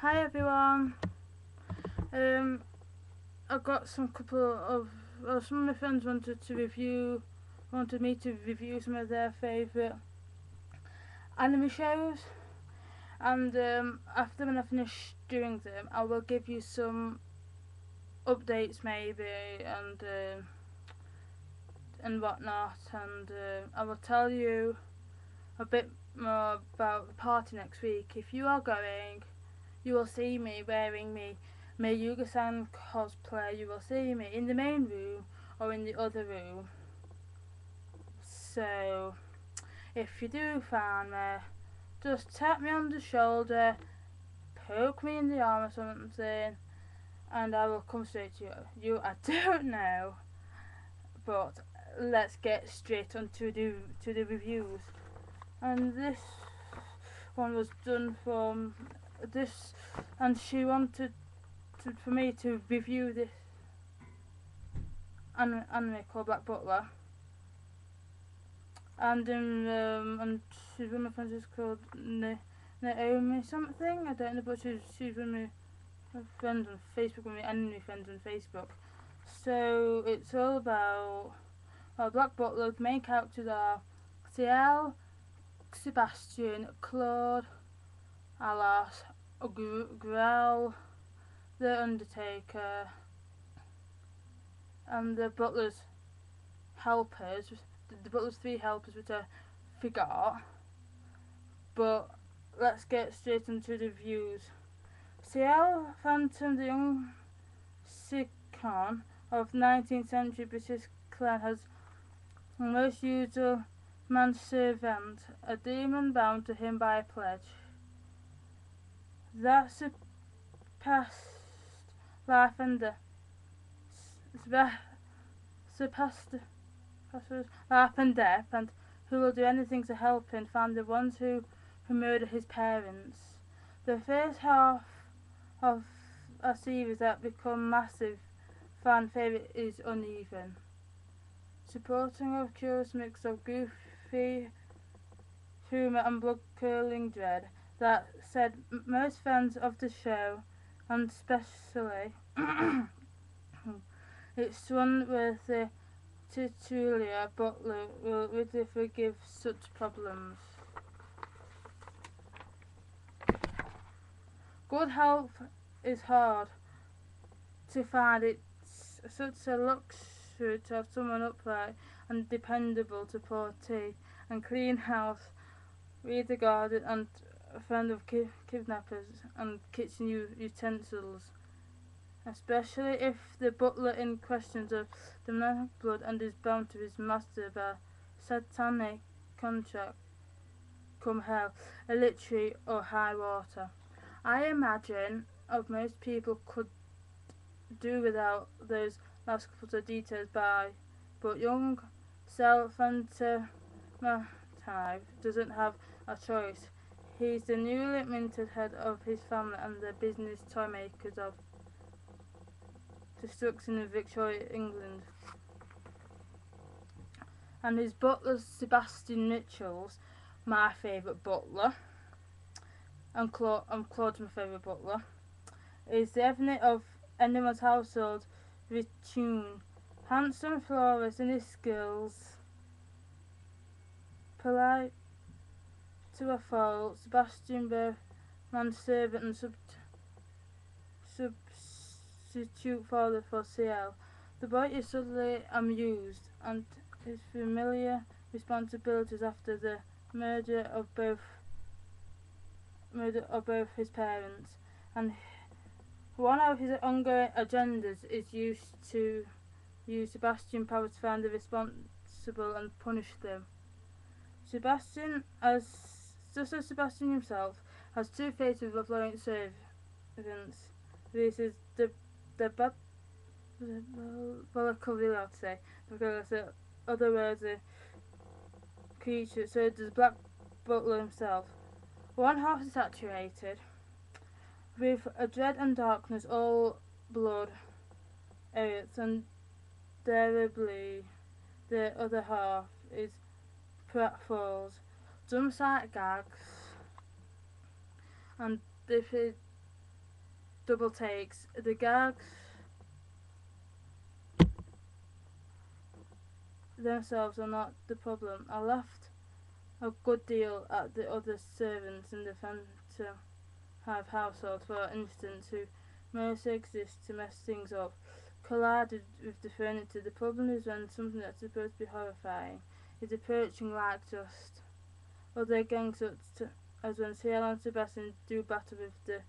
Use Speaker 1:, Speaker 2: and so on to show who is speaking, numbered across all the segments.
Speaker 1: Hi everyone. I got some of my friends wanted me to review some of their favourite anime shows, and after when I finish doing them, I will give you some updates maybe and whatnot, and I will tell you a bit more about the party next week. If you are going, you will see me wearing my Yuga-san cosplay. You will see me in the main room or in the other room. So, if you do find me, just tap me on the shoulder, poke me in the arm or something, and I will come straight to you. I don't know, but let's get straight onto the reviews. And this one was done from this, and she wanted for me to review this anime called Black Butler, and she's one of my friends is called Naomi something. I don't know, but she's one of my friends on Facebook, one of my anime friends on Facebook. So it's all about Black Butler. The main characters are Ciel, Sebastian, Claude, Alas, Grell, the Undertaker, and the Butler's helpers. The Butler's 3 helpers, which I forgot. But let's get straight into the reviews. Ciel Phantom, the young Sikon of 19th century British clan, has the most usual manservant, a demon bound to him by a pledge that surpassed life and death. Surpassed life and death, and who will do anything to help him find the ones who murdered his parents. The first half of a series that become massive fan favourite is uneven, supporting a curious mix of goofy humour and blood-curdling dread. That said, most fans of the show, and especially its one with the titular Butler, will really forgive such problems. Good health is hard to find. It's such a luxury to have someone upright and dependable to pour tea and clean house, weed the garden, and a friend of kidnappers and kitchen utensils, especially if the butler in questions of demonic blood and is bound to his master by satanic contract come hell, illiteracy or high water. I imagine most people could do without those last couple of details but young Self-Fantative doesn't have a choice. He's the newly minted head of his family and the business toy makers of destruction in Victoria, England. And his butler, Sebastian Mitchell's my favourite butler, and Claude's my favourite butler, is the envy of anyone's household retune. Handsome, flawless in his skills, polite to a fault, Sebastian both manservant and substitute father for Ciel. The boy is suddenly amused and his familiar responsibilities after the murder of both his parents, and one of his ongoing agendas is to use Sebastian power to find the responsible and punish them. Sebastian, just as Sebastian himself, has 2 faces of loyal servants. This is the I'd say, because the other words are creature, so does Black Butler himself. One half is saturated with a dread and darkness, all blood, earth, and terribly. The other half is pratfalls, dumb sight gags, and double takes. The gags themselves are not the problem. I laughed a good deal at the other servants in the Phantom Hive household, for instance, who mostly exist to mess things up, collided with the furniture. The problem is when something that's supposed to be horrifying is approaching like dust. Other gangs as when Ciel and Sebastian do battle with the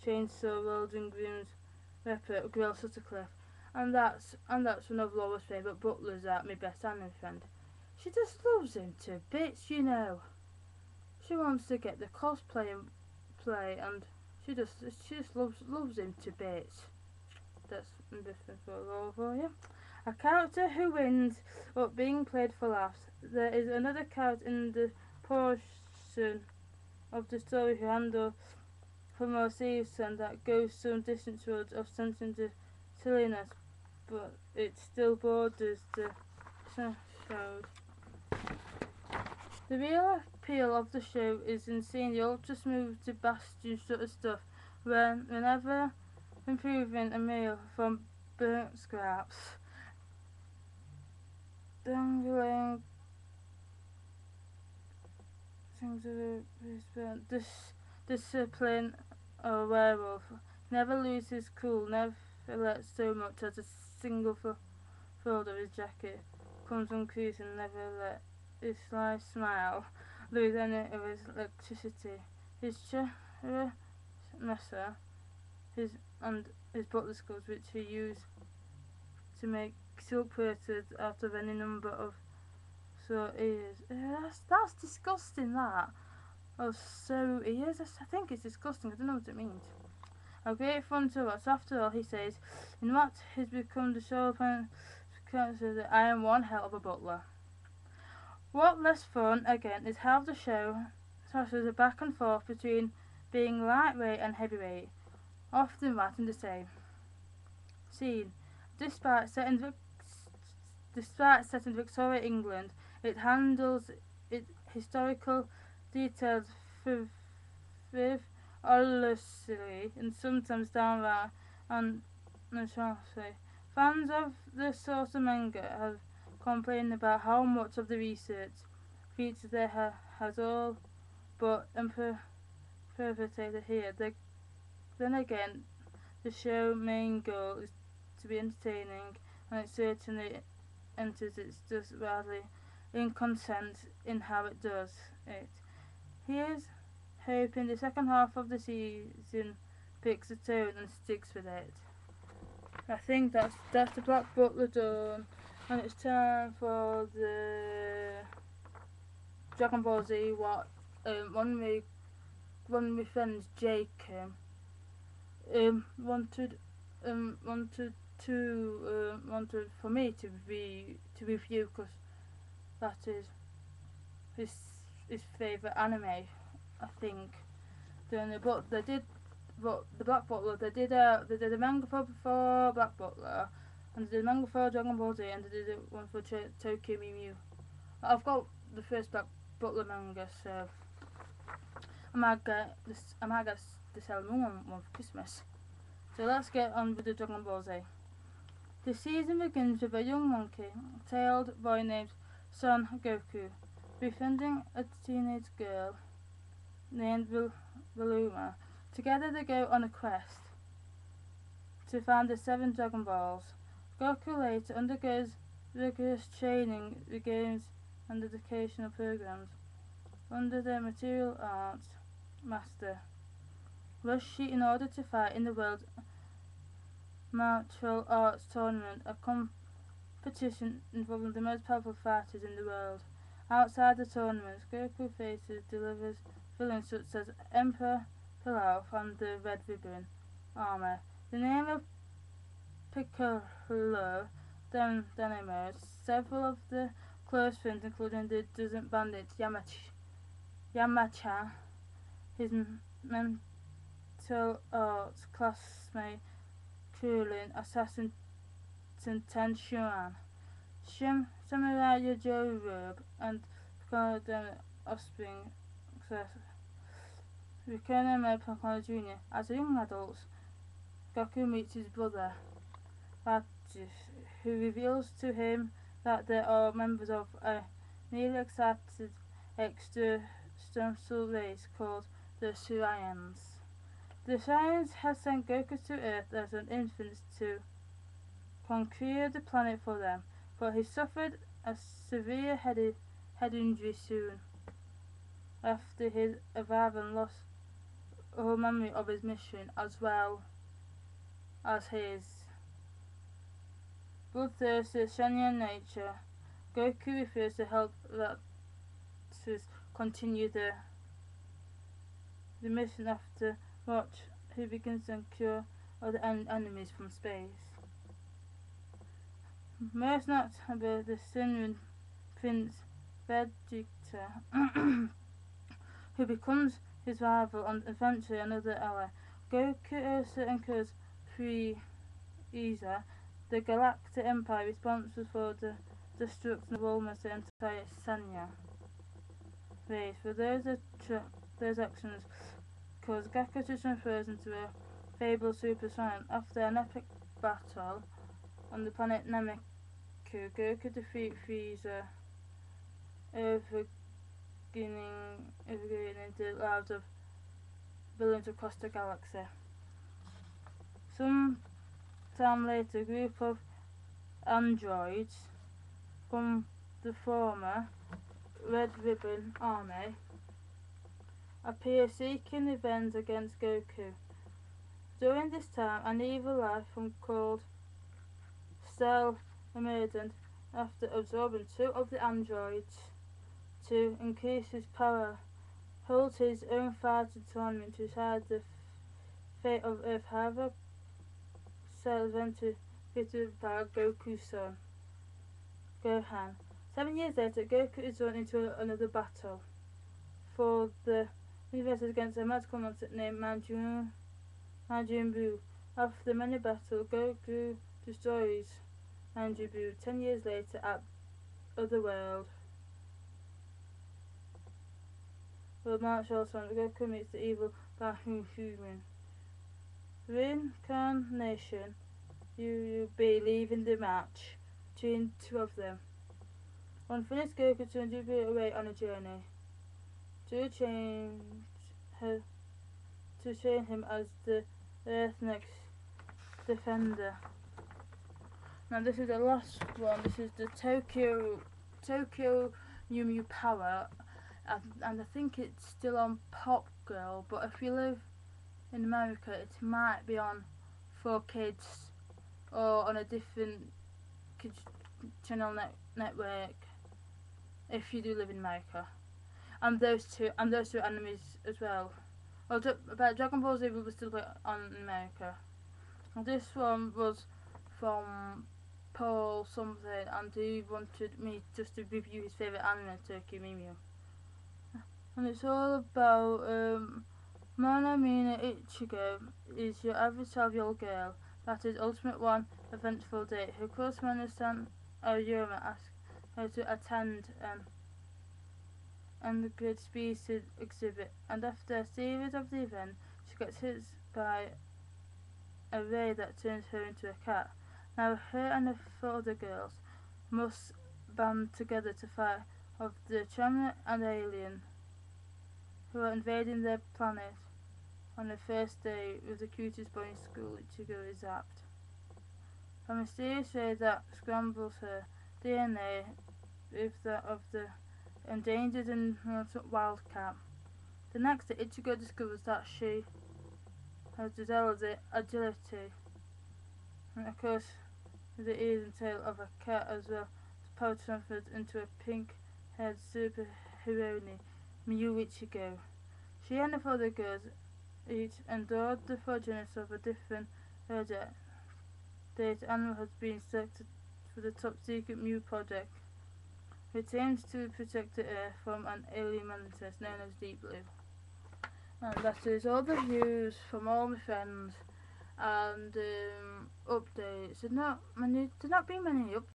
Speaker 1: chainsaw Welding Groom's Ripper, Grill Suttercliffe. And that's one of Laura's favourite butlers, my best anime friend. She just loves him to bits, you know. She wants to get the cosplay and play, and she just loves him to bits. That's different for Laura for you. A character who wins but being played for laughs. There is another character in the portion of the story who handles for more serious and that goes some distance towards of sense into silliness, but it still borders the show. The real appeal of the show is in seeing the ultra smooth Sebastian sort of stuff whenever improving a meal from burnt scraps, dangling things of discipline or werewolf. Never loses cool, never lets so much as a single fold of his jacket comes uncreased, and never let his sly smile lose any of his electricity. His messer, his butler skills, which he used to make silk purses out of any number of so ears. That's disgusting. That. Oh, so ears. I think it's disgusting. I don't know what it means. A great fun to watch. After all, he says, in what has become the sole point that I am one hell of a butler. What less fun, again, is how the show tosses a back and forth between being lightweight and heavyweight, often right in the same scene. Despite set in Victoria, England, it handles its historical details frivolously and sometimes downright nonchalantly. Fans of the source of manga have complained about how much of the research features there has all but imperfected here. Then again, the show's main goal is to be entertaining, and it certainly enters its just rather inconsistent in how it does it. Here's hoping the second half of the season picks a tone and sticks with it. I think that's the Black Butler done, and it's time for the Dragon Ball Z. What one of my friends, Jake, wanted for me to review, because that is his favourite anime, I think. But the Black Butler, they did a manga for Black Butler, and they did a manga for Dragon Ball Z, and they did one for Tokyo Mew Mew. I've got the first Black Butler manga, so I might get the Sailor Moon one for Christmas. So let's get on with the Dragon Ball Z. The season begins with a young monkey-tailed boy named Son Goku befriending a teenage girl named Bulma. Together they go on a quest to find the 7 Dragon Balls. Goku later undergoes rigorous training, regains and educational programs under the martial arts master Roshi in order to fight in the world martial arts tournament, a competition involving the most powerful fighters in the world. Outside the tournament, Goku delivers villains such as Emperor Pilaf and the Red Ribbon Army. The name of Piccolo Dynamo, several of the close friends, including the dozen bandit Yamcha, his mental arts classmate Krillin, assassin Ten Shuan, Samurai Yajirobe, and Piccolo offspring Ricono Piccolo Jr. As young adults, Goku meets his brother, Veggies, who reveals to him that they are members of a newly excited extraterrestrial race called the Saiyans. The Saiyans have sent Goku to Earth as an infant to conquer the planet for them, but he suffered a severe head injury soon after his arrival and lost all memory of his mission as well as his bloodthirsty Saiyan nature. Goku refuses to help that to continue the mission after which he begins to cure other enemies from space. Most notably the Saiyan Prince Vegeta, who becomes his rival and eventually another ally. Goku also incurs Frieza, the Galactic Empire responsible for the destruction of almost the entire Saiyan race. For those actions cause Goku to transfer into a fabled Super Saiyan. After an epic battle on the planet Nameku, Goku defeats Frieza, overgaining the lives of billions across the galaxy. Some time later, a group of androids from the former Red Ribbon Army appear seeking revenge against Goku. During this time, an evil life form called Cell emerged after absorbing two of the androids to increase his power, holds his own fighting tournament to decide the fate of Earth. However, Cell eventually defeated by Goku's son, Gohan. 7 years later, Goku is thrown into another battle for the universe against a magical monster named Majin Buu. After many battles, Goku destroys Majin Buu. 10 years later, at Otherworld, where Marshall Son, Goku meets the evil Human. Reincarnation, you will be leaving the match between two of them. Unfinished, Goku turns Buu away on a journey to train him as the Earth's next defender. Now this is the last one. This is the Tokyo Mew Mew Power, and I think it's still on Pop Girl. But if you live in America, it might be on 4Kids or on a different kids channel network. If you do live in America, and those two animes as well. About Dragon Ball Z was still on in America. And this one was from Paul something, and he wanted me just to review his favourite anime, Tokyo Mew Mew. And it's all about Monomina Ichigo is your average 12-year-old girl that is ultimate one eventful date. Her close friend Oyama asks her to attend and the Great Species exhibit, and after a series of the event, she gets hit by a ray that turns her into a cat. Now her and the 4 other girls must band together to fight off the China and alien who are invading their planet. On the first day, with the cutest boy in school, Ichigo is zapped. A mysterious ray that scrambles her DNA with that of the endangered and wildcat. The next day, Ichigo discovers that she has developed the agility and of course the ears and tail of a cat, as well as power transferred into a pink-haired superheroine, Mew Ichigo. She and the 4 other girls each endured the fortunes of a different project. Data animal has been selected for the top secret Mew project, which aims to protect the Earth from an alien menace known as Deep Blue. And that is all the views from all my friends and updates. There's not been many updates.